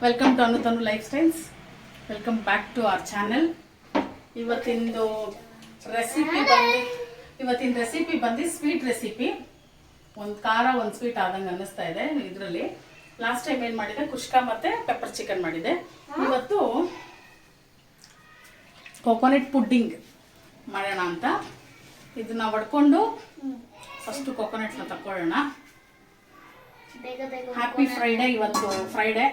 Welcome to Anu lifestyles. Welcome back to our channel. ಇವತ್ತಿನ recipe ಬಂದು sweet recipe. ಒಂದು ಖಾರ ಒಂದು ಸ್ವೀಟ್ ಆದಂಗೆ ಅನ್ನಿಸ್ತಾ ಇದೆ. ಇದರಲ್ಲಿ ಲಾಸ್ಟ್ ಟೈಮ್ ಏನು ಮಾಡಿದೆ, ಕುಷ್ಕಾ ಮತ್ತು ಪೆಪ್ಪರ್ ಚಿಕನ್ ಮಾಡಿದೆ. ಇವತ್ತು ಕೊಕೊನಟ್ ಪುಡ್ಡಿಂಗ್ ಮಾಡೋಣ ಅಂತ. ಇದನ್ನ ಒಡ್ಕೊಂಡು ಫಸ್ಟು ಕೊಕೊನಟ್ನ ತಗೊಳ್ಳೋಣ. Happy Friday. ಇವತ್ತು ಫ್ರೈಡೇ.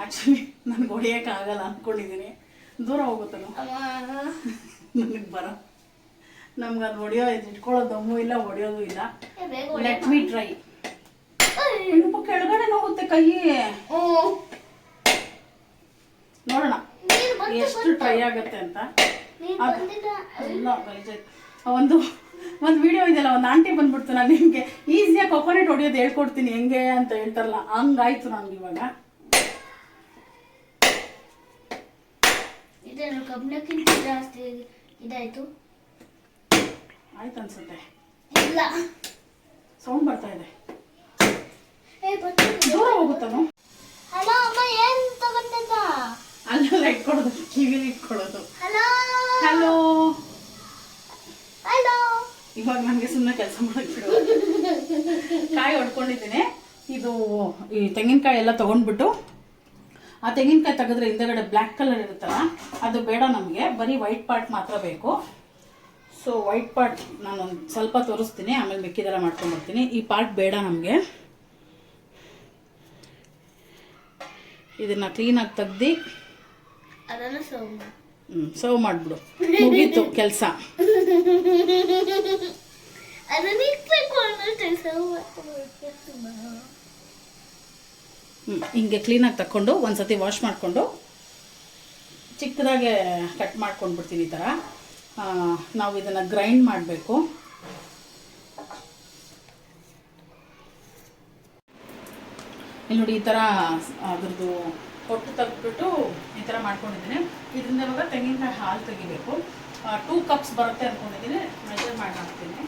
ಆಕ್ಚುಲಿ ನನಗೆ ಹೊಡಿಯೋಕ್ಕಾಗಲ್ಲ ಅಂದ್ಕೊಂಡಿದ್ದೀನಿ. ದೂರ ಹೋಗುತ್ತೆ ನನಗೆ ಬರೋ. ನಮ್ಗೆ ಅದು ಹೊಡಿಯೋ ಇಟ್ಕೊಳ್ಳೋದು ದಮ್ಮು ಇಲ್ಲ, ಹೊಡಿಯೋದು ಇಲ್ಲ. Let me try. ಕೆಳಗಡೆ ಹೋಗುತ್ತೆ ಕೈ. ನೋಡೋಣ ಎಷ್ಟು ಟ್ರೈ ಆಗುತ್ತೆ ಅಂತ. ಒಂದು ವಿಡಿಯೋ ಇದೆಯಲ್ಲ, ಒಂದು ಆಂಟಿ ಬಂದ್ಬಿಡ್ತು, ನಾನು ನಿಮಗೆ ಈಸಿಯಾಗಿ ಕೊಕೊನಟ್ ಹೊಡಿಯೋದು ಹೇಳ್ಕೊಡ್ತೀನಿ ಹೆಂಗೆ ಅಂತ ಹೇಳ್ತಾರಲ್ಲ, ಹಂಗಾಯ್ತು ನನಗೆ ಇವಾಗ. ಕಬ್ಬಿಣಕ್ಕಿಂತ ಜಾಸ್ತಿ ಇದಾಯ್ತು. ಆಯ್ತು ಅನ್ಸುತ್ತೆ. ಇಲ್ಲ, ಸೌಂಡ್ ಬರ್ತಾ ಇದೆ. ದೂರ ಹೋಗುತ್ತನು. ಹಲೋ ಅಮ್ಮ, ಏನ್ ತಗೊಂಡ? ಅಲ್ಲೆಲ್ಲ ಇಟ್ಕೊಡೋದು, ಕಿವಿಲಿ ಇಟ್ಕೊಳ್ಳೋದು. Hello hello hello. ಇವಾಗ ನನಗೆ ಸುಮ್ಮನೆ ಕೆಲಸ ಮಾಡಕ್ ಬಿಡು. ಕಾಯಿ ಹೊಡ್ಕೊಂಡಿದ್ದೀನಿ. ಇದು ಈ ತೆಂಗಿನಕಾಯಿ ಎಲ್ಲ ತಗೊಂಡ್ಬಿಟ್ಟು, ಆ ತೆಂಗಿನಕಾಯಿ ತೆಗೆದ್ರೆ ಹಿಂದೆಗಡೆ ಬ್ಲ್ಯಾಕ್ ಕಲರ್ ಇರುತ್ತಲ್ಲ, ಅದು ಬೇಡ ನಮಗೆ. ಬರೀ ವೈಟ್ ಪಾರ್ಟ್ ಮಾತ್ರ ಬೇಕು. ಸೊ ವೈಟ್ ಪಾರ್ಟ್ ನಾನು ಒಂದು ಸ್ವಲ್ಪ ತೋರಿಸ್ತೀನಿ, ಆಮೇಲೆ ಮಿಕ್ಕಿದೆಲ್ಲ ಮಾಡ್ಕೊಂಡ್ಬರ್ತೀನಿ. ಈ ಪಾರ್ಟ್ ಬೇಡ ನಮಗೆ. ಇದನ್ನ ಕ್ಲೀನಾಗಿ ತೆಗ್ದು ಅದನ್ನು ಸರ್ವ್ ಮಾಡಿಬಿಡು. ಮುಗೀತು ಕೆಲಸ. ಹಿಂಗೆ ಕ್ಲೀನಾಗಿ ತಕ್ಕೊಂಡು ಒಂದ್ಸತಿ ವಾಶ್ ಮಾಡಿಕೊಂಡು ಚಿಕ್ಕದಾಗೆ ಕಟ್ ಮಾಡ್ಕೊಂಡ್ಬಿಡ್ತೀನಿ. ಈ ಥರ ನಾವು ಇದನ್ನು ಗ್ರೈಂಡ್ ಮಾಡಬೇಕು. ಇಲ್ಲಿ ನೋಡಿ, ಈ ಥರ ಅದ್ರದ್ದು ಹೊಟ್ಟು ತೆಗೆದ್ಬಿಟ್ಟು ಈ ಥರ ಮಾಡ್ಕೊಂಡಿದ್ದೀನಿ. ಇದರಿಂದ ಇವಾಗ ತೆಂಗಿನಕಾಯಿ ಹಾಲು ತೆಗಿಬೇಕು. 2 ಕಪ್ಸ್ ಬರುತ್ತೆ ಅಂದ್ಕೊಂಡಿದ್ದೀನಿ. ಮೆಜರ್ ಮಾಡಿ ಹಾಕ್ತೀನಿ.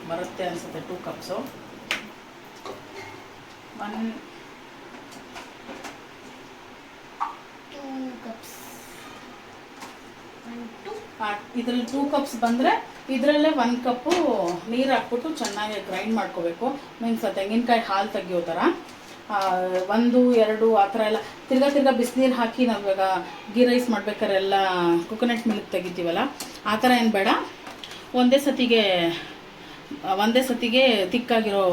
ಬರುತ್ತೆ ಅನ್ಸುತ್ತೆ 2 ಕಪ್ಸು. 2 ಕಪ್ಸ್. ಇದರಲ್ಲಿ 2 ಕಪ್ಸ್ ಬಂದರೆ ಇದರಲ್ಲೇ 1 ಕಪ್ಪು ನೀರು ಹಾಕ್ಬಿಟ್ಟು ಚೆನ್ನಾಗಿ ಗ್ರೈಂಡ್ ಮಾಡ್ಕೋಬೇಕು. ಮೀನ್ಸ್ ತೆಂಗಿನಕಾಯಿ ಹಾಲು ತೆಗಿಯೋ ಥರ. 1, 2 ಆ ಥರ ಎಲ್ಲ ತಿರ್ಗಾ ಬಿಸಿನೀರು ಹಾಕಿ ನಾವು ಇವಾಗ ಗೀ ರೈಸ್ ಮಾಡ್ಬೇಕಾದ್ರೆ ಎಲ್ಲ ಕೊಕೊನಟ್ ಮಿಲ್ಕ್ ತೆಗಿತೀವಲ್ಲ, ಆ ಥರ ಏನು ಬೇಡ. ಒಂದೇ ಸತಿಗೆ ತಿಕ್ಕಾಗಿರೋ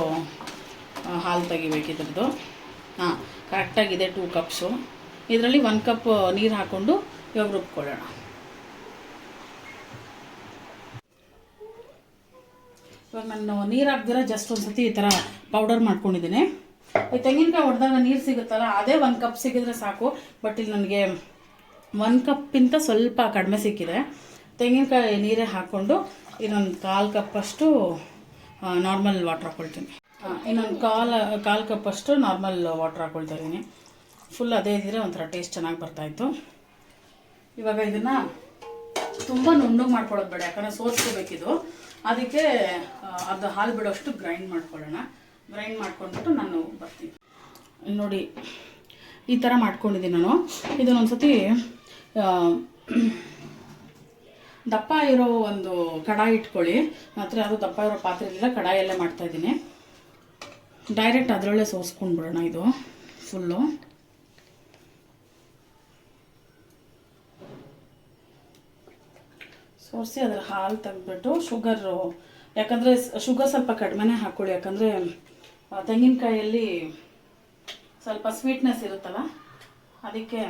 ಹಾಲು ತೆಗಿಬೇಕು ಇದ್ರದ್ದು. ಕರೆಕ್ಟಾಗಿದೆ 2 ಕಪ್ಸು. ಇದರಲ್ಲಿ 1 ಕಪ್ ನೀರು ಹಾಕ್ಕೊಂಡು ಇವಾಗ ರುಬ್ಕೊಳ್ಳೋಣ. ಇವಾಗ ನಾನು ನೀರು ಹಾಕ್ದಿರ ಜಸ್ಟ್ ಒಂದು ಸತಿ ಈ ಥರ ಪೌಡರ್ ಮಾಡ್ಕೊಂಡಿದ್ದೀನಿ. ತೆಂಗಿನಕಾಯಿ ಹೊಡೆದಾಗ ನೀರು ಸಿಗುತ್ತಲ್ಲ, ಅದೇ 1 ಕಪ್ ಸಿಕ್ಕಿದ್ರೆ ಸಾಕು. ಬಟ್ ಇಲ್ಲಿ ನನಗೆ 1 ಕಪ್ಪಿಂತ ಸ್ವಲ್ಪ ಕಡಿಮೆ ಸಿಕ್ಕಿದೆ. ತೆಂಗಿನಕಾಯಿ ನೀರೇ ಹಾಕ್ಕೊಂಡು ಇನ್ನೊಂದು 1/4 ಕಪ್ಪಷ್ಟು ನಾರ್ಮಲ್ ವಾಟ್ರ್ ಹಾಕ್ಕೊಳ್ತೀನಿ. ಇನ್ನೊಂದು ಕಾಲು ಕಪ್ಪಷ್ಟು ನಾರ್ಮಲ್ ವಾಟ್ರ್ ಹಾಕ್ಕೊಳ್ತಾ ಇದ್ದೀನಿ. ಫುಲ್ ಅದೇ ಇದ್ದರೆ ಒಂಥರ ಟೇಸ್ಟ್ ಚೆನ್ನಾಗಿ ಬರ್ತಾಯಿತ್ತು. ಇವಾಗ ಇದನ್ನು ತುಂಬ ನುಣ್ಣಗೆ ಮಾಡ್ಕೊಳ್ಳೋದು ಬೇಡ, ಯಾಕಂದರೆ ಸೋಸ್ಕೋಬೇಕಿದು. ಅದಕ್ಕೆ ಅದು ಹಾಲು ಬಿಡೋಷ್ಟು ಗ್ರೈಂಡ್ ಮಾಡ್ಕೊಳ್ಳೋಣ. ಗ್ರೈಂಡ್ ಮಾಡ್ಕೊಂಡ್ಬಿಟ್ಟು ನಾನು ಬರ್ತೀನಿ. ನೋಡಿ, ಈ ಥರ ಮಾಡ್ಕೊಂಡಿದ್ದೀನಿ ನಾನು. ಇದನ್ನೊಂದ್ಸತಿ ದಪ್ಪ ಇರೋ ಒಂದು ಕಡಾಯಿ ಇಟ್ಕೊಳ್ಳಿ. ಮಾತ್ರ ಅದು ದಪ್ಪ ಇರೋ ಪಾತ್ರೆ ಇಲ್ಲ, ಕಡಾಯಲ್ಲೇ ಮಾಡ್ತಾಯಿದ್ದೀನಿ. ಡೈರೆಕ್ಟ್ ಅದರಲ್ಲೇ ಸೋಸ್ಕೊಂಡ್ಬಿಡೋಣ. ಇದು ಫುಲ್ಲು ಸೋಸಿ ಅದರ ಹಾಲು ತೆಗೆದ್ಬಿಟ್ಟು ಶುಗರು, ಯಾಕಂದರೆ ಶುಗರ್ ಸ್ವಲ್ಪ ಕಡಿಮೆನೇ ಹಾಕ್ಕೊಳ್ಳಿ. ಯಾಕಂದರೆ ತೆಂಗಿನಕಾಯಲ್ಲಿ ಸ್ವಲ್ಪ ಸ್ವೀಟ್ನೆಸ್ ಇರುತ್ತಲ್ಲ, ಅದಕ್ಕೆ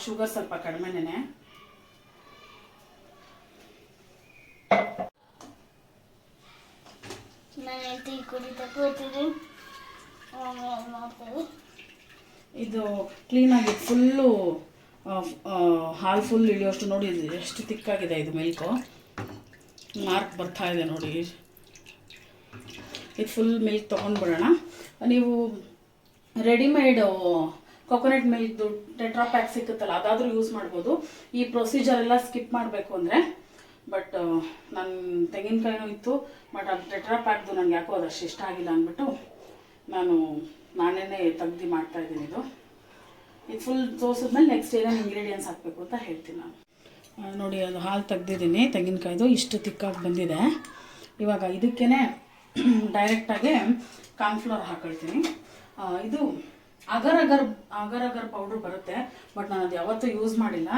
ಶುಗರ್ ಸ್ವಲ್ಪ ಕಡಿಮೆನೇ. ಇದು ಕ್ಲೀನಾಗಿ ಫುಲ್ಲು ಹಾಲು ಫುಲ್ ಇಳಿಯೋಷ್ಟು ನೋಡಿ. ಎಷ್ಟು ತಿಕ್ಕಾಗಿದೆ ಇದು ಮಿಲ್ಕು. ಮಾರ್ಕ್ ಬರ್ತಾ ಇದೆ ನೋಡಿ. ಇದು ಫುಲ್ ಮಿಲ್ಕ್ ತೊಗೊಂಡ್ಬಿಡೋಣ. ನೀವು ರೆಡಿಮೇಡು ಕೊಕೊನಟ್ ಮಿಲ್ಕ್ದು ಟೆಟ್ರಾ ಪ್ಯಾಕ್ ಸಿಕ್ಕುತ್ತಲ್ಲ ಅದಾದರೂ ಯೂಸ್ ಮಾಡ್ಬೋದು. ಈ ಪ್ರೊಸೀಜರ್ ಎಲ್ಲ ಸ್ಕಿಪ್ ಮಾಡಬೇಕು ಅಂದರೆ. ಬಟ್ ನನ್ನ ತೆಂಗಿನಕಾಯಿನೂ ಇತ್ತು, ಬಟ್ ಅದು ಟೆಟ್ರಾ ಪ್ಯಾಕ್ದು ನನಗೆ ಯಾಕೋ ಅದಷ್ಟು ಇಷ್ಟ ಆಗಿಲ್ಲ ಅಂದ್ಬಿಟ್ಟು ನಾನೇ ತೆಗ್ದು ಮಾಡ್ತಾಯಿದ್ದೀನಿ. ಇದು ಫುಲ್ ತೋರಿಸಿದ್ಮೇಲೆ ನೆಕ್ಸ್ಟ್ ಏನೇನು ಇಂಗ್ರೀಡಿಯೆಂಟ್ಸ್ ಹಾಕಬೇಕು ಅಂತ ಹೇಳ್ತೀನಿ ನಾನು. ನೋಡಿ, ಅದು ಹಾಲು ತೆಗ್ದಿದ್ದೀನಿ ತೆಂಗಿನಕಾಯ್ದು, ಇಷ್ಟು ತಿಕ್ಕಾಗಿ ಬಂದಿದೆ. ಇವಾಗ ಇದಕ್ಕೇ ಡೈರೆಕ್ಟಾಗಿ ಕಾರ್ನ್ಫ್ಲವರ್ ಹಾಕೊಳ್ತೀನಿ. ಇದು ಅಗರ್ ಅಗರ್ ಪೌಡ್ರ್ ಬರುತ್ತೆ, ಬಟ್ ನಾನು ಅದು ಯಾವತ್ತೂ ಯೂಸ್ ಮಾಡಿಲ್ಲ.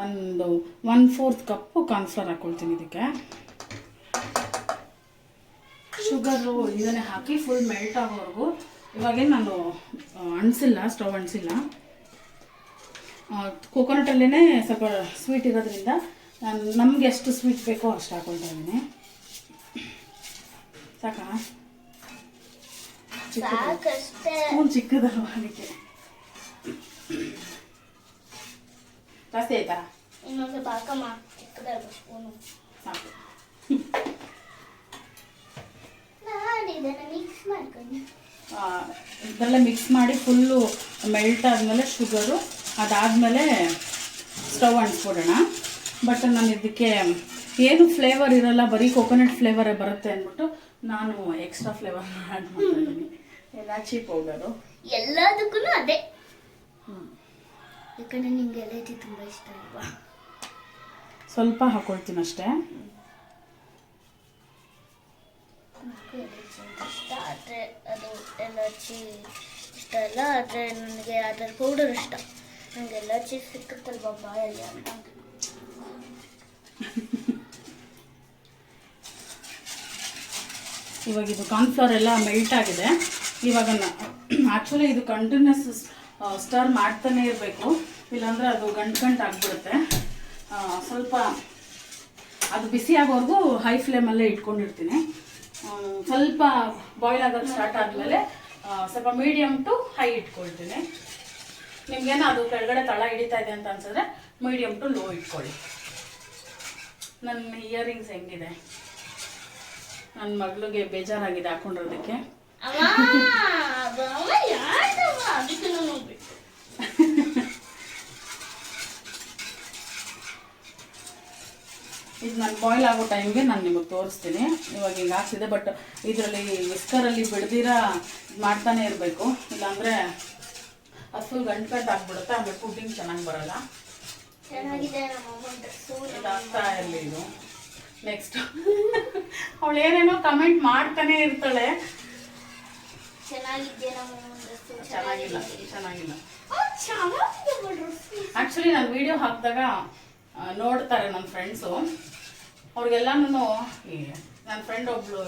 1/4 ಕಪ್ಪು ಕಾರ್ನ್ಫ್ಲವರ್ ಹಾಕ್ಕೊಳ್ತೀನಿ. ಇದಕ್ಕೆ ಶುಗರು ಇದನ್ನೇ ಹಾಕಿ ಫುಲ್ ಮೆಲ್ಟ್ ಆಗೋವರೆಗೂ. ಇವಾಗೇನು ನಾನು ಸ್ಟವ್ ಅಂಟಿಸಿಲ್ಲ. ಕೋಕೋನಟಲ್ಲೇ ಸ್ವಲ್ಪ ಸ್ವೀಟ್ ಇರೋದ್ರಿಂದ ನಮಗೆ ಎಷ್ಟು ಸ್ವೀಟ್ ಬೇಕೋ ಅಷ್ಟು ಹಾಕ್ಕೊಳ್ತಾ ಇದ್ದೀನಿ. ಸಾಕಾ? ಸ್ಪೂನ್ ಚಿಕ್ಕದಲ್ವ, ಅದಕ್ಕೆ ಜಾಸ್ತಿ ಆಯ್ತಾ? ಇನ್ನೊಂದು ಬಾಕಮ್ಮ ಚಿಕ್ಕದಾಗ ಸ್ಪೂನು ಸಾಕು. ಮಿಕ್ಸ್ ಮಾಡ್ಕೊಂಡು ಇದೆಲ್ಲ ಮಿಕ್ಸ್ ಮಾಡಿ ಫುಲ್ಲು ಮೆಲ್ಟ್ ಆದಮೇಲೆ ಶುಗರು, ಅದಾದಮೇಲೆ ಸ್ಟವ್ ಅಂಟಿಸ್ಬಿಡೋಣ. ಬಟ್ ನಾನು ಇದಕ್ಕೆ ಏನು ಫ್ಲೇವರ್ ಇರಲ್ಲ, ಬರೀ ಕೊಕೊನಟ್ ಫ್ಲೇವರೇ ಬರುತ್ತೆ ಅಂದ್ಬಿಟ್ಟು ನಾನು ಎಕ್ಸ್ಟ್ರಾ ಫ್ಲೇವರ್ ಆ್ಯಡ್ ಮಾಡ್ತಾಯಿದ್ದೀನಿ. ಎಲಾಚಿ ಪೌಡರು ಎಲ್ಲದಕ್ಕೂ ಅದೇ. ಯಾಕಂದರೆ ನಿಂಗೆ ಎಲಾಚಿ ತುಂಬ ಇಷ್ಟ ಅಲ್ವಾ? ಸ್ವಲ್ಪ ಹಾಕ್ಕೊಳ್ತೀನಿ ಅಷ್ಟೇ. ಇಷ್ಟ ಆದರೆ ಅದು ಎಲಾಚಿ ಇಷ್ಟ ಅಲ್ಲ, ಆದರೆ ನನಗೆ ಅದರ ಪೌಡರ್ ಇಷ್ಟ. ನನಗೆ ಎಲಾಚಿ ಸಿಕ್ಕುತ್ತಲ್ವ ಬಾಯಲ್ಲಿ ಅಂತ. ಇವಾಗ ಇದು ಕಾರ್ನ್ಫ್ಲವರ್ ಎಲ್ಲ ಮೆಲ್ಟ್ ಆಗಿದೆ. ಇವಾಗ ಆ್ಯಕ್ಚುಲಿ ಇದು ಕಂಟಿನ್ಯೂಸ್ ಸ್ಟರ್ ಮಾಡ್ತಾನೆ ಇರಬೇಕು, ಇಲ್ಲಾಂದರೆ ಅದು ಗಂಟು ಆಗಿಬಿಡುತ್ತೆ. ಸ್ವಲ್ಪ ಅದು ಬಿಸಿ ಆಗೋವರೆಗೂ ಹೈ ಫ್ಲೇಮಲ್ಲೇ ಇಟ್ಕೊಂಡಿರ್ತೀನಿ. ಸ್ವಲ್ಪ ಬಾಯ್ಲ್ ಆಗೋದು ಸ್ಟಾರ್ಟ್ ಆದಮೇಲೆ ಸ್ವಲ್ಪ ಮೀಡಿಯಮ್ ಟು ಹೈ ಇಟ್ಕೊಳ್ತೀನಿ. ನಿಮಗೇನೋ ಅದು ಕೆಳಗಡೆ ತಳ ಹಿಡಿತಾ ಇದೆ ಅಂತ ಅನ್ಸಿದ್ರೆ ಮೀಡಿಯಮ್ ಟು ಲೋ ಇಟ್ಕೊಳ್ಳಿ. ನನ್ನ ಇಯರಿಂಗ್ಸ್ ಹೆಂಗಿದೆ? ನನ್ನ ಮಗಳಿಗೆ ಬೇಜಾರಾಗಿದೆ ಹಾಕೊಂಡಿರೋದಕ್ಕೆ. ಇದು ನಾನು ಬಾಯ್ಲ್ ಆಗೋ ಟೈಮ್ಗೆ ನಾನು ನಿಮಗೆ ತೋರಿಸ್ತೀನಿ. ಇವಾಗ ಹಿಂಗೆ ಹಾಕ್ಸಿದೆ, ಬಟ್ ಇದರಲ್ಲಿ ವಿಸ್ಕರಲ್ಲಿ ಬಿಡ್ದಿರ ಮಾಡ್ತಾನೆ ಇರಬೇಕು, ಇಲ್ಲಾಂದರೆ ಅದು ಫುಲ್ ಗಂಟು ಆಗ್ಬಿಡುತ್ತೆ. ಆಮೇಲೆ ಪುಡ್ಡಿಂಗ್ ಚೆನ್ನಾಗಿ ಬರಲ್ಲ. ಇದಾಗ್ತಾ ಇರಲಿ ಇದು. ನೆಕ್ಸ್ಟ್ ಅವಳು ಏನೇನೋ ಕಮೆಂಟ್ ಮಾಡ್ತಾನೆ ಇರ್ತಾಳೆ. ಚೆನ್ನಾಗಿಲ್ಲ ಆ್ಯಕ್ಚುಲಿ ನಾನು ವಿಡಿಯೋ ಹಾಕಿದಾಗ ನೋಡ್ತಾರೆ ನನ್ನ ಫ್ರೆಂಡ್ಸು. ಅವ್ರಿಗೆಲ್ಲನೂ ನನ್ನ ಫ್ರೆಂಡ್ ಒಬ್ಳು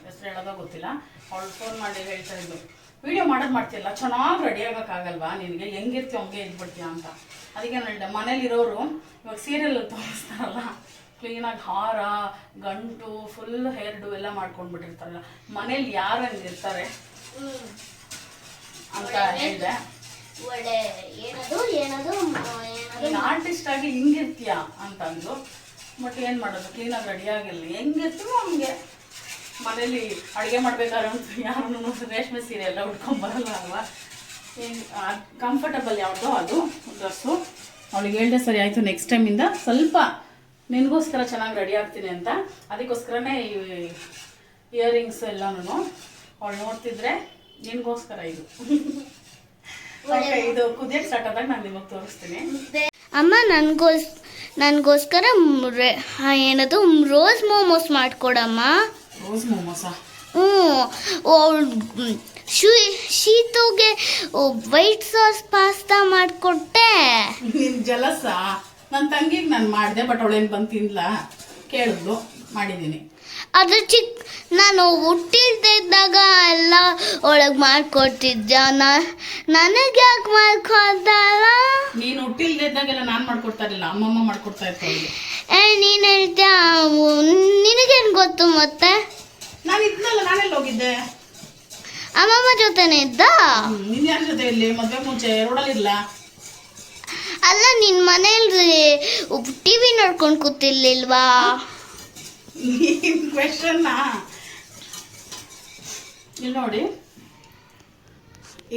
ಹೆಸರು ಹೇಳೋದೋ ಗೊತ್ತಿಲ್ಲ, ಅವಳು ಫೋನ್ ಮಾಡಿ ಹೇಳ್ತಾ ಇದ್ದು, ವಿಡಿಯೋ ಮಾಡ್ತಿಲ್ಲ, ಚೆನ್ನಾಗಿ ರೆಡಿ ಆಗೋಕ್ಕಾಗಲ್ವಾ ನಿನಗೆ, ಹೆಂಗಿರ್ತೀವಿ ಹಂಗೆ ಇದ್ಬಿಡ್ತೀಯ ಅಂತ. ಅದಕ್ಕೆ ನಾನು ಹೇಳಿದೆ, ಮನೇಲಿರೋರು ಇವಾಗ ಸೀರಿಯಲ್ ತೋರಿಸ್ತಾರಲ್ಲ, ಕ್ಲೀನಾಗಿ ಹಾರ ಗಂಟು ಫುಲ್ ಹೇರ್ ಡು ಎಲ್ಲ ಮಾಡ್ಕೊಂಡ್ಬಿಟ್ಟಿರ್ತಾರಲ್ಲ, ಮನೇಲಿ ಯಾರು ಹಂಗಿರ್ತಾರೆ ಅಂತ ಹೇಳಿದೆ. ಆರ್ಟಿಸ್ಟ್ ಆಗಿ ಹಿಂಗಿರ್ತೀಯ ಅಂತಂದು. ಬಟ್ ಏನು ಮಾಡೋದು, ಕ್ಲೀನಾಗಿ ರೆಡಿ ಆಗಿಲ್ಲ, ಹೆಂಗಿರ್ತೀವೋ ಹಂಗೆ. ಮನೇಲಿ ಅಡುಗೆ ಮಾಡ್ಬೇಕಾದ್ರೆ ಯಾರನ್ನು ರೇಷ್ಮೆ ಸೀರೆ ಎಲ್ಲ ಉಟ್ಕೊಂಬರಲ್ಲ ಅಲ್ವಾ. ಕಂಫರ್ಟಬಲ್ ಯಾವುದೋ ಅದು ಡ್ರೆಸ್ಸು. ಅವಳಿಗೆ ಹೇಳಿದೆ, ಸರಿ ಆಯಿತು, ನೆಕ್ಸ್ಟ್ ಟೈಮಿಂದ ಸ್ವಲ್ಪ ನಿನಗೋಸ್ಕರ ಚೆನ್ನಾಗಿ ರೆಡಿ ಆಗ್ತೀನಿ ಅಂತ. ಅದಕ್ಕೋಸ್ಕರನೇ ಈ ಇಯರಿಂಗ್ಸ್ ಎಲ್ಲನೂ ಅವಳು ನೋಡ್ತಿದ್ರೆ ನಿನಗೋಸ್ಕರ ಇದು. ಇದು ಕುದಿಯಕ್ಕೆ ಸ್ಟಾರ್ಟ್ ಆದಾಗ ನಾನು ನಿಮಗೆ ತೋರಿಸ್ತೀನಿ. ಅಮ್ಮ ನನಗೋಸ್ಕರ ಏನದು ರೋಸ್ ಮೋಮೋಸ್ ಮಾಡ್ಕೊಡಮ್ಮ. ರೋಸ್ ಮೋಮೋಸಾ? ಶೀತುಗೆ ವೈಟ್ ಸಾಸ್ ಪಾಸ್ತಾ ಮಾಡಿಕೊಟ್ಟೆ. ನಿನ್ ಜಲಸ? ನನ್ನ ತಂಗಿಗೆ ನಾನು ಮಾಡಿದೆ, ಬಟ್ ಅವಳೇನು ಬಂದು ತಿನ್ಲ, ಕೇಳಿದ್ಲು, ಮಾಡಿದ್ದೀನಿ. ಅದು ನಾನು ಹುಟ್ಟಿಲ್ದಿದ್ದಾಗ ಎಲ್ಲ ಒಳಗೆ ಮಾಡ್ಕೊಡ್ತಿದ್ದ, ನನಗೆ ಯಾಕೆ ಮಾಡ್ಕೊಡ್ತಾರ? ನೀನು ಹುಟ್ಟಿಲ್ದಿದ್ದಾಗೆಲ್ಲ ನಾನು ಮಾಡ್ಕೊಡ್ತಾ ಇರಲಿಲ್ಲ, ಅಮ್ಮಮ್ಮ ಮಾಡ್ಕೊಡ್ತಾ ಇರ್ತಾಳೆ. ನೀನು ಹೇಳ್ತೀಯ, ನಿನಗೇನು ಗೊತ್ತು? ಮತ್ತೆ ನಾನು ಇದ್ನಲ್ಲ, ನಾನೆಲ್ಲ ಹೋಗಿದ್ದೆ? ಅಮ್ಮಮ್ಮ ಜೊತೆನೇ ಇದ್ದ. ನೀನು ಯಾರ ಜೊತೆ ಇಲ್ಲಿ ಮದುವೆ ಮುಂಚೆ ರೋಡಲ್ಲಿಲ್ಲ? ಅಲ್ಲ, ನಿನ್ನ ಮನೇಲಿ ಟಿವಿ ನೋಡ್ಕೊಂಡು ಕೂತಿರ್ಲಿಲ್ವಾ? ಕ್ವೆಶ್ಚನ್ನ ಇಲ್ಲಿ ನೋಡಿ.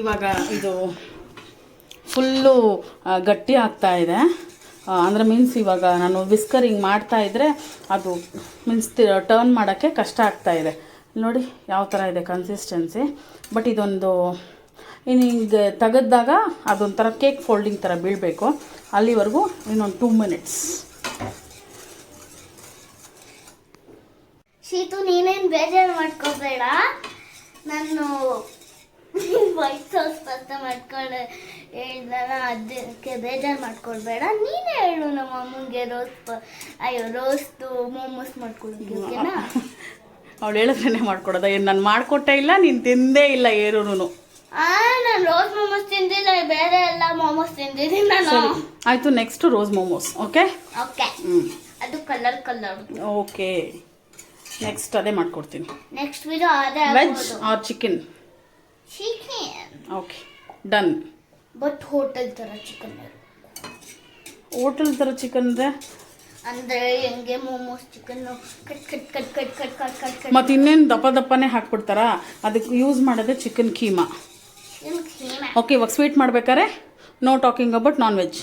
ಇವಾಗ ಇದು ಫುಲ್ಲು ಗಟ್ಟಿ ಆಗ್ತಾ ಇದೆ. ಅಂದರೆ ಮೀನ್ಸ್ ಇವಾಗ ನಾನು ವಿಸ್ಕರ್ ಹಿಂಗೆ ಮಾಡ್ತಾ ಇದ್ದರೆ ಅದು ಮೀನ್ಸ್ ಟರ್ನ್ ಮಾಡೋಕ್ಕೆ ಕಷ್ಟ ಆಗ್ತಾ ಇದೆ. ನೋಡಿ ಯಾವ ಥರ ಇದೆ ಕನ್ಸಿಸ್ಟೆನ್ಸಿ. ಬಟ್ ಇದೊಂದು ಇನ್ನು ಹಿಂಗೆ ತೆಗೆದಾಗ ಅದೊಂಥರ ಕೇಕ್ ಫೋಲ್ಡಿಂಗ್ ಥರ ಬೀಳಬೇಕು. ಅಲ್ಲಿವರೆಗೂ ಇನ್ನೊಂದು 2 ಮಿನಿಟ್ಸ್. ಶೀತು ನೀನೇನು ಬೇಜಾರು ಮಾಡ್ಕೋಬೇಡ, ನಾನು ವೈಟ್ ಸಾಸ್ ಪಾಸ್ತಾ ಮಾಡ್ಕೊಂಡು ಹೇಳ್ದಲ್ಲ, ಅದಕ್ಕೆ ಬೇಜಾರು ಮಾಡ್ಕೊಳ್ಬೇಡ. ನೀನೇ ಹೇಳು ನಮ್ಮ ಅಮ್ಮನಿಗೆ ರೋಸ್ಟು ಮೋಮೋಸ್ ಮಾಡ್ಕೊಡೋಕೆ, ಓಕೆನಾ? ಅವಳು ಹೇಳಿದ್ರೇ ಮಾಡ್ಕೊಡೋದ? ಏನು ನಾನು ಮಾಡಿಕೊಟ್ಟೇ ಇಲ್ಲ, ನೀನು ತಿಂದೇ ಇಲ್ಲ ಏನೂ. ನಾನು ರೋಸ್ ಮೋಮೋಸ್ ತಿಂದಿಲ್ಲ, ಬೇರೆ ಎಲ್ಲ ಮೋಮೋಸ್ ತಿಂದಿದ್ದೀನಿ ನಾನು. ಆಯಿತು, next rose momos. Okay okay, ಅದು ಕಲರ್. ಓಕೆ, ನೆಕ್ಸ್ಟ್ ಅದೇ ಮಾಡ್ಕೊಡ್ತೀನಿ. ನೆಕ್ಸ್ಟ್ ವಿಡಿಯೋ ಅದೇ veg or chicken? Okay, done. But hotel ಥರ ಚಿಕನ್. ಹೋಟೆಲ್ ಥರ ಚಿಕನ್ ಅಂದರೆ ಹೆಂಗೆ ಮೋಮೋಸ್ ಚಿಕನ್ ಕಟ್. ಮತ್ತು ಇನ್ನೇನು ದಪ್ಪನೇ ಹಾಕ್ಬಿಡ್ತಾರಾ? ಅದಕ್ಕೆ ಯೂಸ್ ಮಾಡೋದೇ ಚಿಕನ್ ಕೀಮಾ. ಓಕೆ, ಇವಾಗ ಸ್ವೀಟ್ ಮಾಡ್ಬೇಕಾರೆ no talking about non veg.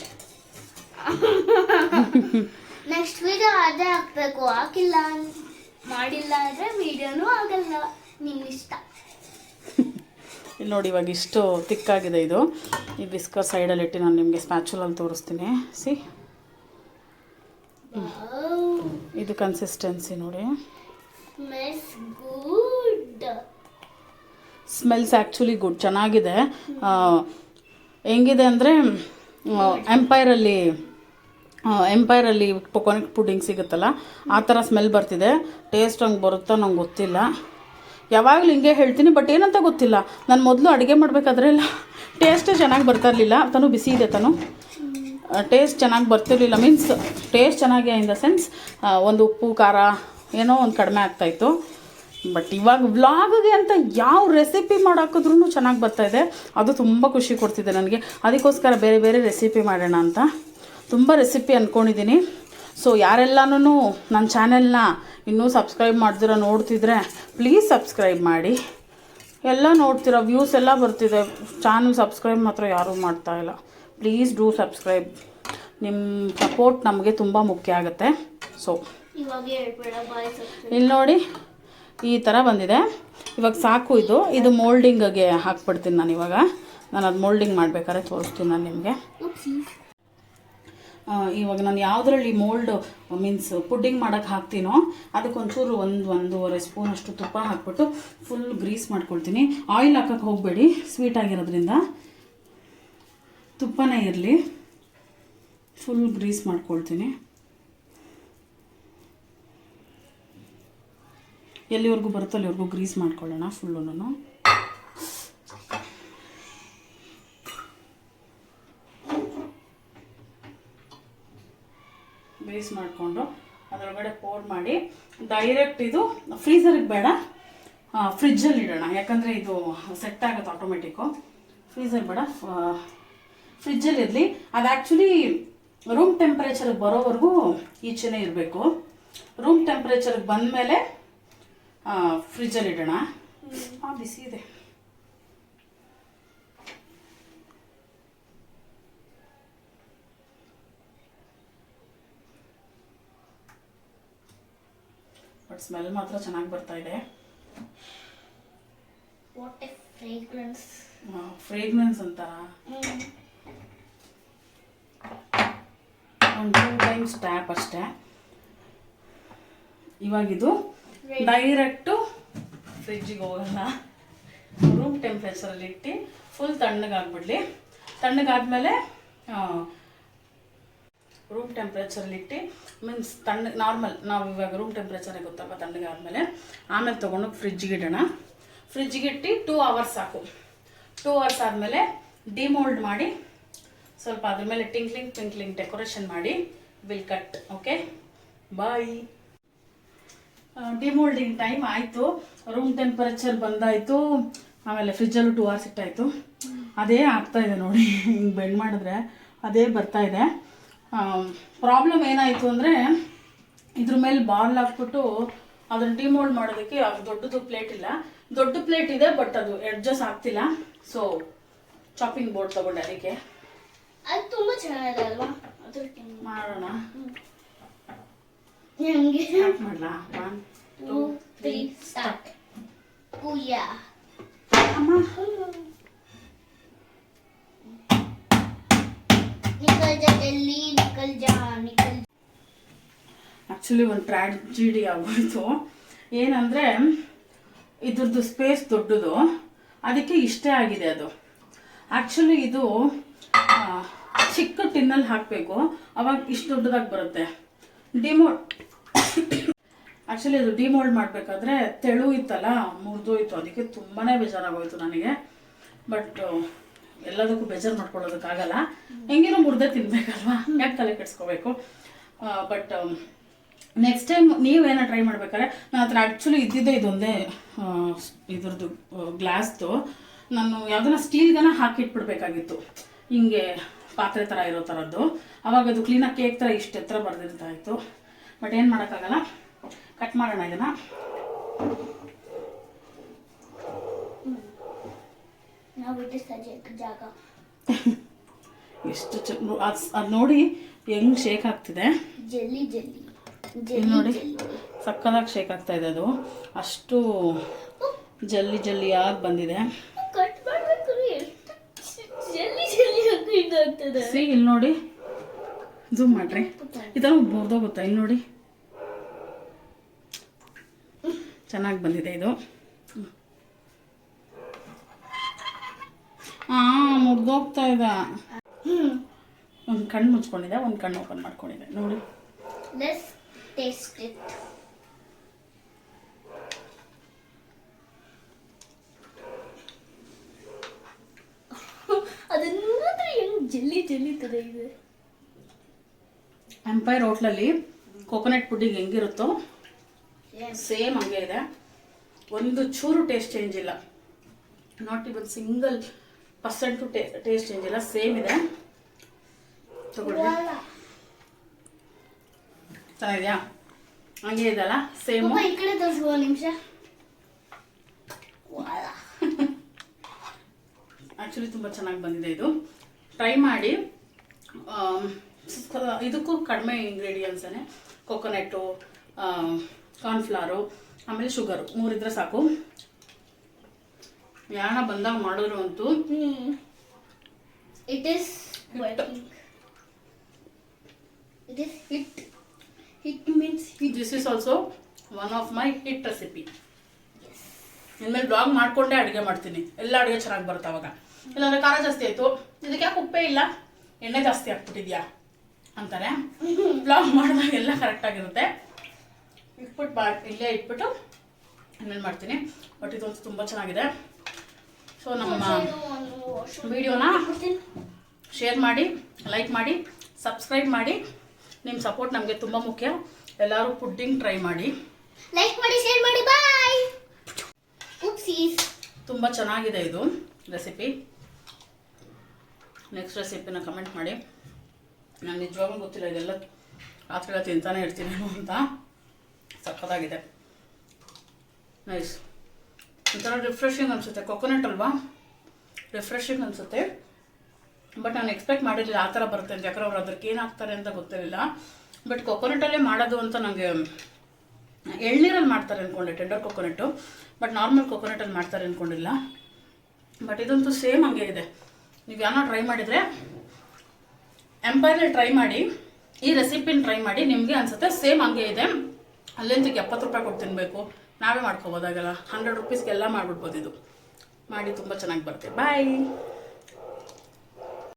Next video ಅದೇ ಹಾಕ್ಬೇಕು. ಹಾಕಿಲ್ಲ ಮಾಡಿಲ್ಲ ಅಂದರೆ ವಿಡಿಯೋನೂ ಆಗಲ್ಲ, ನಿಮ್ಮ ಇಷ್ಟ. ಇಲ್ಲಿ ನೋಡಿ, ಇವಾಗ ಇಷ್ಟು ತಿಕ್ಕಾಗಿದೆ ಇದು. ಈ ಬಿಸ್ಕರ್ ಸೈಡಲ್ಲಿ ಇಟ್ಟು ನಾನು ನಿಮಗೆ ಸ್ಪ್ಯಾಚುಲಲ್ಲಿ ತೋರಿಸ್ತೀನಿ. ಸಿ, ಇದು ಕನ್ಸಿಸ್ಟೆನ್ಸಿ ನೋಡಿ. ಸ್ಮೆಲ್ಸ್ ಆ್ಯಕ್ಚುಲಿ ಗುಡ್, ಚೆನ್ನಾಗಿದೆ. ಹೆಂಗಿದೆ ಅಂದರೆ ಎಂಪೈರಲ್ಲಿ ಕೊಕೊನಟ್ ಪುಡಿಂಗ್ ಸಿಗುತ್ತಲ್ಲ, ಆ ಥರ ಸ್ಮೆಲ್ ಬರ್ತಿದೆ. ಟೇಸ್ಟ್ ಹಂಗೆ ಬರುತ್ತಾ ನಂಗೆ ಗೊತ್ತಿಲ್ಲ. ಯಾವಾಗಲೂ ಹಿಂಗೆ ಹೇಳ್ತೀನಿ, ಬಟ್ ಏನಂತ ಗೊತ್ತಿಲ್ಲ. ನಾನು ಮೊದಲು ಅಡುಗೆ ಮಾಡಬೇಕಾದ್ರೆ ಎಲ್ಲ ಟೇಸ್ಟೇ ಚೆನ್ನಾಗಿ ಬರ್ತಾ ಇರಲಿಲ್ಲ. ತನು ಬಿಸಿ ಇದೆ, ತನು ಟೇಸ್ಟ್ ಚೆನ್ನಾಗಿ ಬರ್ತಿರ್ಲಿಲ್ಲ. ಮೀನ್ಸ್ ಟೇಸ್ಟ್ ಚೆನ್ನಾಗಿ ಇನ್ ದ ಸೆನ್ಸ್ ಒಂದು ಉಪ್ಪು ಖಾರ ಏನೋ ಒಂದು ಕಡಿಮೆ ಆಗ್ತಾಯಿತ್ತು. ಬಟ್ ಇವಾಗ ವ್ಲಾಗ್ಗೆ ಅಂತ ಯಾವ ರೆಸಿಪಿ ಮಾಡಾಕಿದ್ರೂ ಚೆನ್ನಾಗಿ ಬರ್ತಾಯಿದೆ. ಅದು ತುಂಬ ಖುಷಿ ಕೊಡ್ತಿದೆ ನನಗೆ. ಅದಕ್ಕೋಸ್ಕರ ಬೇರೆ ಬೇರೆ ರೆಸಿಪಿ ಮಾಡೋಣ ಅಂತ ತುಂಬ ರೆಸಿಪಿ ಅಂದ್ಕೊಂಡಿದ್ದೀನಿ. ಸೊ ಯಾರೆಲ್ಲನೂ ನನ್ನ ಚಾನೆಲ್ನ ಇನ್ನೂ ಸಬ್ಸ್ಕ್ರೈಬ್ ಮಾಡ್ದಿರೋ ನೋಡ್ತಿದ್ರೆ ಪ್ಲೀಸ್ ಸಬ್ಸ್ಕ್ರೈಬ್ ಮಾಡಿ. ಎಲ್ಲ ನೋಡ್ತಿರೋ ವ್ಯೂಸ್ ಎಲ್ಲ ಬರ್ತಿದೆ, ಚಾನಲ್ ಸಬ್ಸ್ಕ್ರೈಬ್ ಮಾತ್ರ ಯಾರೂ ಮಾಡ್ತಾಯಿಲ್ಲ. Please do subscribe. ನಿಮ್ಮ ಸಪೋರ್ಟ್ ನಮಗೆ ತುಂಬ ಮುಖ್ಯ ಆಗುತ್ತೆ. ಸೊ ಇಲ್ಲಿ ನೋಡಿ, ಈ ಥರ ಬಂದಿದೆ. ಇವಾಗ ಸಾಕು. ಇದು ಮೋಲ್ಡಿಂಗ್ಗೆ ಹಾಕ್ಬಿಡ್ತೀನಿ ನಾನು. ನಾನು ಅದು ಮೋಲ್ಡಿಂಗ್ ಮಾಡಬೇಕಾದ್ರೆ ತೋರಿಸ್ತೀನಿ ನಾನು ನಿಮಗೆ. ಇವಾಗ ನಾನು ಯಾವುದರಲ್ಲಿ ಮೋಲ್ಡ್ ಮೀನ್ಸ್ ಪುಡ್ಡಿಂಗ್ ಮಾಡೋಕ್ಕೆ ಹಾಕ್ತೀನೋ ಅದಕ್ಕೊಂಚೂರು ಒಂದೂವರೆ ಸ್ಪೂನಷ್ಟು ತುಪ್ಪ ಹಾಕ್ಬಿಟ್ಟು ಫುಲ್ ಗ್ರೀಸ್ ಮಾಡ್ಕೊಳ್ತೀನಿ. ಆಯಿಲ್ ಹಾಕೋಕ್ಕೆ ಹೋಗಬೇಡಿ, ಸ್ವೀಟ್ ಆಗಿರೋದ್ರಿಂದ ತುಪ್ಪನೇ ಇರಲಿ. ಫುಲ್ ಗ್ರೀಸ್ ಮಾಡ್ಕೊಳ್ತೀನಿ. ಎಲ್ಲಿವರೆಗೂ ಬರುತ್ತೋ ಅಲ್ಲಿವರೆಗೂ ಗ್ರೀಸ್ ಮಾಡ್ಕೊಳ್ಳೋಣ ಫುಲ್ಲೂ. ಗ್ರೀಸ್ ಮಾಡಿಕೊಂಡು ಅದರೊಳಗಡೆ ಪೋರ್ ಮಾಡಿ ಡೈರೆಕ್ಟ್ ಇದು ಫ್ರೀಝರಿಗೆ ಬೇಡ, ಫ್ರಿಜ್ಜಲ್ಲಿ ಇಡೋಣ. ಯಾಕಂದರೆ ಇದು ಸೆಟ್ ಆಗುತ್ತೆ ಆಟೋಮೆಟಿಕ್ಕು. ಫ್ರೀಝರ್ ಬೇಡ, ಫ್ರಿಜ್ಜಲ್ಲಿ ಇರಲಿ. ಅದು ಆ್ಯಕ್ಚುಲಿ ರೂಮ್ ಟೆಂಪ್ರೇಚರ್ಗೆ ಬರೋವರೆಗೂ ಈಚೆನೇ ಇರಬೇಕು. ರೂಮ್ ಟೆಂಪ್ರೇಚರ್ಗೆ ಬಂದಮೇಲೆ ಫ್ರಿಜ್ಜಲ್ಲಿ ಇಡೋಣ. ಬಿಸಿ ಇದೆ. ಬಟ್ ಸ್ಮೆಲ್ ಮಾತ್ರ ಚೆನ್ನಾಗಿ ಬರ್ತಾ ಇದೆ. ಫ್ರೇಗ್ರೆನ್ಸ್ ಅಂತ ಒಂದು 2 ಟೈಮ್ಸ್ ಟ್ಯಾಪ್ ಅಷ್ಟೇ. ಇವಾಗಿದು ಡೈರೆಕ್ಟು ಫ್ರಿಜ್ಜಿಗೆ ಹೋಗಲ್ಲ, ರೂಮ್ ಟೆಂಪ್ರೇಚರಲ್ಲಿ ಇಟ್ಟು ಫುಲ್ ತಣ್ಣಗಾಗ್ಬಿಡಲಿ. ತಣ್ಣಗಾದ್ಮೇಲೆ ರೂಮ್ ಟೆಂಪ್ರೇಚರಲ್ಲಿ ಇಟ್ಟು ಮೀನ್ಸ್ ನಾರ್ಮಲ್ ನಾವು ಇವಾಗ ರೂಮ್ ಟೆಂಪ್ರೇಚರಿಗೆ ಗೊತ್ತಪ್ಪ. ತಣ್ಣಗಾದ್ಮೇಲೆ ಆಮೇಲೆ ತೊಗೊಂಡು ಫ್ರಿಜ್ಜಿಗೆ ಇಡೋಣ. ಫ್ರಿಜ್ಜಿಗೆ ಇಟ್ಟು 2 ಅವರ್ಸ್ ಸಾಕು. 2 ಅವರ್ಸ್ ಆದಮೇಲೆ ಡಿಮೋಲ್ಡ್ ಮಾಡಿ ಸ್ವಲ್ಪ ಅದ್ರ ಮೇಲೆ ಟಿಂಕ್ಲಿಂಗ್ ಡೆಕೋರೇಷನ್ ಮಾಡಿ will cut. Okay, bye. Demoulding time ಆಯಿತು, ರೂಮ್ ಟೆಂಪರೇಚರ್ ಬಂದಾಯಿತು. ಆಮೇಲೆ ಫ್ರಿಜ್ಜಲ್ಲೂ 2 ಅವರ್ಸ್ ಇಟ್ಟಾಯಿತು. ಅದೇ ಆಗ್ತಾಯಿದೆ ನೋಡಿ, ಹಿಂಗೆ ಬೆಂಡ್ ಮಾಡಿದ್ರೆ ಅದೇ ಬರ್ತಾಯಿದೆ. ಪ್ರಾಬ್ಲಮ್ ಏನಾಯಿತು ಅಂದರೆ ಇದ್ರ ಮೇಲೆ ಬಾಲ್ ಹಾಕ್ಬಿಟ್ಟು ಅದನ್ನು ಡಿಮೋಲ್ಡ್ ಮಾಡೋದಕ್ಕೆ ದೊಡ್ಡದು ಪ್ಲೇಟ್ ಇಲ್ಲ. ದೊಡ್ಡ ಪ್ಲೇಟ್ ಇದೆ, ಬಟ್ ಅದು ಎಡ್ಜಸ್ ಆಗ್ತಿಲ್ಲ. ಸೊ ಚಾಪಿಂಗ್ ಬೋರ್ಡ್ ತೊಗೊಂಡೆ. ಅದಕ್ಕೆ ಅದು ತುಂಬ ಚೆನ್ನಾಗಿದೆ ಅಲ್ವಾ ಅದಕ್ಕೆ ಮಾಡೋಣ. ನನಗೆ ಸ್ಟಾರ್ಟ್ ಮಾಡಲಾ? 1 2 3 ಸ್ಟಾರ್ಟ್. ಪೂಯ ಅಮ್ಮ ನಿಕಲ್ ಜಾ ಜಲ್ದಿ ನಿಕಲ್ ಜಾ ನಿಕಲ್. ಆ್ಯಕ್ಚುಲಿ ಒಂದು ಟ್ರಾಜಿಡಿ ಆಗೋಯ್ತು. ಏನಂದರೆ ಇದ್ರದ್ದು ಸ್ಪೇಸ್ ದೊಡ್ಡದು, ಅದಕ್ಕೆ ಇಷ್ಟೇ ಆಗಿದೆ ಅದು. ಆ್ಯಕ್ಚುಲಿ ಇದು ಚಿಕ್ಕ ಟಿನ್ನಲ್ಲಿ ಹಾಕಬೇಕು, ಅವಾಗ ಇಷ್ಟು ದೊಡ್ಡದಾಗಿ ಬರುತ್ತೆ. ಡಿಮೋಲ್ಡ್ ಆ್ಯಕ್ಚುಲಿ ಅದು ಡಿಮೋಲ್ಡ್ ಮಾಡಬೇಕಾದ್ರೆ ತೆಳು ಇತ್ತಲ್ಲ, ಮುರಿದೋಯ್ತು. ಅದಕ್ಕೆ ತುಂಬಾ ಬೇಜಾರಾಗೋಯ್ತು ನನಗೆ. ಬಟ್ ಎಲ್ಲದಕ್ಕೂ ಬೇಜಾರು ಮಾಡ್ಕೊಳ್ಳೋದಕ್ಕಾಗಲ್ಲ, ಹೆಂಗೇನೋ ಮುರಿದೇ ತಿನ್ಬೇಕಲ್ವಾ, ಯಾಕೆ ತಲೆ ಕೆಡಿಸ್ಕೋಬೇಕು. ಬಟ್ ನೆಕ್ಸ್ಟ್ ಟೈಮ್ ನೀವೇನೋ ಟ್ರೈ ಮಾಡ್ಬೇಕಾದ್ರೆ, ನನ್ನ ಹತ್ರ ಆ್ಯಕ್ಚುಲಿ ಇದ್ದಿದ್ದೆ ಇದೊಂದೇ ಇದ್ರದ್ದು ಗ್ಲಾಸ್ದು. ನಾನು ಯಾವುದನ್ನ ಸ್ಟೀಲ್ಗನ ಹಾಕಿಟ್ಬಿಡ್ಬೇಕಾಗಿತ್ತು, ಹಿಂಗೆ ಪಾತ್ರೆ ಥರ ಇರೋ ಥರದ್ದು. ಅವಾಗ ಅದು ಕ್ಲೀನಾಗಿ ಕೇಕ್ ಥರ ಇಷ್ಟು ಎತ್ತರ ಬರ್ದಿರ್ತಾ ಇತ್ತು. ಬಟ್ ಏನು ಮಾಡೋಕ್ಕಾಗಲ್ಲ, ಕಟ್ ಮಾಡೋಣ ಇದನ್ನು. ನಾವು ಬಿಟ್ಟು ಸಜ್ಜೆ ಜಾಗ ಎಷ್ಟು ಅದು ನೋಡಿ ಹೆಂಗೆ ಶೇಕ್ ಆಗ್ತಿದೆ. ಜಲ್ಲಿ ಜಲ್ಲಿ ಇಲ್ಲಿ ನೋಡಿ, ಸಕ್ಕದಾಗಿ ಶೇಕ್ ಆಗ್ತಾ ಇದೆ. ಅದು ಅಷ್ಟು ಜಲ್ಲಿ ಜಲ್ಲಿಯಾಗಿ ಬಂದಿದೆ. ಕಟ್ ಮಾಡಬೇಕು, ಜಲ್ಲಿ ಜಲ್ಲಿ ಇದಾಗ್ತದೆ. ಸಿ ಇಲ್ಲಿ ನೋಡಿ, ಝೂಮ್ ಮಾಡ್ರಿ, ಈ ಥರ ಮುರಿದೋಗುತ್ತಾ. ಇಲ್ಲಿ ನೋಡಿ, ಚೆನ್ನಾಗಿ ಬಂದಿದೆ ಇದು. ಮುರಿದೋಗ್ತಾ ಇದೆ. ಒಂದು ಕಣ್ಣು ಮುಚ್ಕೊಂಡಿದೆ, ಒಂದು ಕಣ್ಣು ಓಪನ್ ಮಾಡ್ಕೊಂಡಿದೆ ನೋಡಿ. Let's taste it. ಅದನ್ನ ಹೆಂಗ್ ಜಲ್ಲಿ ಜಲ್ಲಿ ತರ ಇದೆ. ಎಂಪೈರ್ ಹೋಟ್ಲಲ್ಲಿ ಕೋಕೋನಟ್ ಪುಡ್ಡಿಂಗ್ ಹೆಂಗಿರುತ್ತೋ ಸೇಮ್ ಹಂಗೆ ಇದೆ. ಒಂದು ಚೂರು ಟೇಸ್ಟ್ ಚೇಂಜ್ ಇಲ್ಲ, not even single percent taste change ಇಲ್ಲ, ಸೇಮ್ ಇದೆ. ತಗೊಳ್ಳಿ, ಚೆನ್ನಾಗಿದೆಯಾ? ಹಂಗೆ ಇದೆಲ್ಲ ಸೇಮ್. ಈ ಕಡೆ ತೋರಿಸುವ ನಿಮಿಷ. ಆ್ಯಕ್ಚುಲಿ ತುಂಬ ಚೆನ್ನಾಗಿ ಬಂದಿದೆ ಇದು. ಟ್ರೈ ಮಾಡಿ. ಇದಕ್ಕೂ ಕಡಿಮೆ ಇಂಗ್ರೀಡಿಯೆಂಟ್ಸೇ, ಕೊಕೊನೆಟ್ಟು, ಕಾರ್ನ್ಫ್ಲವರು, ಆಮೇಲೆ ಶುಗರು, 3 ಇದ್ರೆ ಸಾಕು. ಯಾಣ ಬಂದಾಗ ಮಾಡಿದ್ರು ಅಂತೂ it is working. It is hit. Hit means hit. This is also one of my hit recipe. ಇನ್ಮೇಲೆ ಬ್ಲಾಗ್ ಮಾಡಿಕೊಂಡೇ ಅಡುಗೆ ಮಾಡ್ತೀನಿ, ಎಲ್ಲ ಅಡುಗೆ ಚೆನ್ನಾಗಿ ಬರುತ್ತೆ ಅವಾಗ. ಇಲ್ಲಾಂದ್ರೆ ಖಾರ ಜಾಸ್ತಿ ಆಯಿತು, ಇದಕ್ಕೆ ಯಾಕೆ ಉಪ್ಪೇ ಇಲ್ಲ, ಎಣ್ಣೆ ಜಾಸ್ತಿ ಹಾಕ್ಬಿಟ್ಟಿದ್ಯಾ ಅಂತಾರೆ. ಬ್ಲಾಗ್ ಮಾಡಿದಾಗ ಎಲ್ಲ ಕರೆಕ್ಟಾಗಿರುತ್ತೆ. ಇಲ್ಲೇ ಇಟ್ಬಿಟ್ಟು ಇನ್ನೇನು ಮಾಡ್ತೀನಿ. ಬಟ್ ಇದೊಂದು ತುಂಬ ಚೆನ್ನಾಗಿದೆ. ಸೊ ನಮ್ಮ ವಿಡಿಯೋನ ಶೇರ್ ಮಾಡಿ, ಲೈಕ್ ಮಾಡಿ, ಸಬ್ಸ್ಕ್ರೈಬ್ ಮಾಡಿ. ನಿಮ್ಮ ಸಪೋರ್ಟ್ ನಮಗೆ ತುಂಬ ಮುಖ್ಯ. ಎಲ್ಲರೂ ಪುಡ್ಡಿಂಗ್ ಟ್ರೈ ಮಾಡಿ, ಲೈಕ್ ಮಾಡಿ, ಶೇರ್ ಮಾಡಿ. ಬಾಯ್. ಉಪ್ಸೀಸ್. ತುಂಬ ಚೆನ್ನಾಗಿದೆ ಇದು ರೆಸಿಪಿ. ನೆಕ್ಸ್ಟ್ ರೆಸಿಪಿನ ಕಮೆಂಟ್ ಮಾಡಿ. ನಾನು ನಿಜವಾಗ್ಲೂ ಗೊತ್ತಿಲ್ಲ, ಇದೆಲ್ಲ ರಾತ್ರಿ ತಿಂತಾನೆ ಇರ್ತೀನಿ ಅಂತ. ಸಕ್ಕತ್ತಾಗಿದೆ, ನೈಸ್. ಒಂಥರ ರಿಫ್ರೆಶಿಂಗ್ ಅನಿಸುತ್ತೆ. ಕೊಕೊನಟ್ ಅಲ್ವಾ, ರಿಫ್ರೆಶಿಂಗ್ ಅನಿಸುತ್ತೆ. ಬಟ್ ನಾನು ಎಕ್ಸ್ಪೆಕ್ಟ್ ಮಾಡಿರಲಿಲ್ಲ ಆ ಥರ ಬರುತ್ತೆ ಅಂತ. ಯಾಕಂದ್ರೆ ಅವ್ರು ಅದಕ್ಕೆ ಏನು ಹಾಕ್ತಾರೆ ಅಂತ ಗೊತ್ತಿರಲಿಲ್ಲ. ಬಟ್ ಕೊಕೊನಟಲ್ಲೇ ಮಾಡೋದು ಅಂತ ನನಗೆ, ಎಳ್ನೀರಲ್ಲಿ ಮಾಡ್ತಾರೆ ಅಂದ್ಕೊಂಡೆ, ಟೆಂಡರ್ ಕೊಕೊನಟ್ಟು. ಬಟ್ ನಾರ್ಮಲ್ ಕೊಕೊನಟಲ್ಲಿ ಮಾಡ್ತಾರೆ ಅಂದ್ಕೊಂಡಿಲ್ಲ. ಬಟ್ ಇದಂತೂ ಸೇಮ್ ಹಂಗೆ ಇದೆ. ನೀವು ಯಾರೋ ಟ್ರೈ ಮಾಡಿದರೆ ಎಂಪೈರಲ್ಲಿ ಟ್ರೈ ಮಾಡಿ, ಈ ರೆಸಿಪಿನ ಟ್ರೈ ಮಾಡಿ, ನಿಮಗೆ ಅನಿಸುತ್ತೆ ಸೇಮ್ ಹಂಗೆ ಇದೆ. ಅಲ್ಲಿಂದಕ್ಕೆ 70 ರೂಪಾಯಿ ಕೊಟ್ಟು ತಿನ್ನಬೇಕು, ನಾವೇ ಮಾಡ್ಕೋಬೋದಾಗಲ್ಲ. 100 ರುಪೀಸ್ಗೆಲ್ಲ ಮಾಡಿಬಿಡ್ಬೋದು. ಇದು ಮಾಡಿ ತುಂಬ ಚೆನ್ನಾಗಿ ಬರುತ್ತೆ. ಬಾಯ್.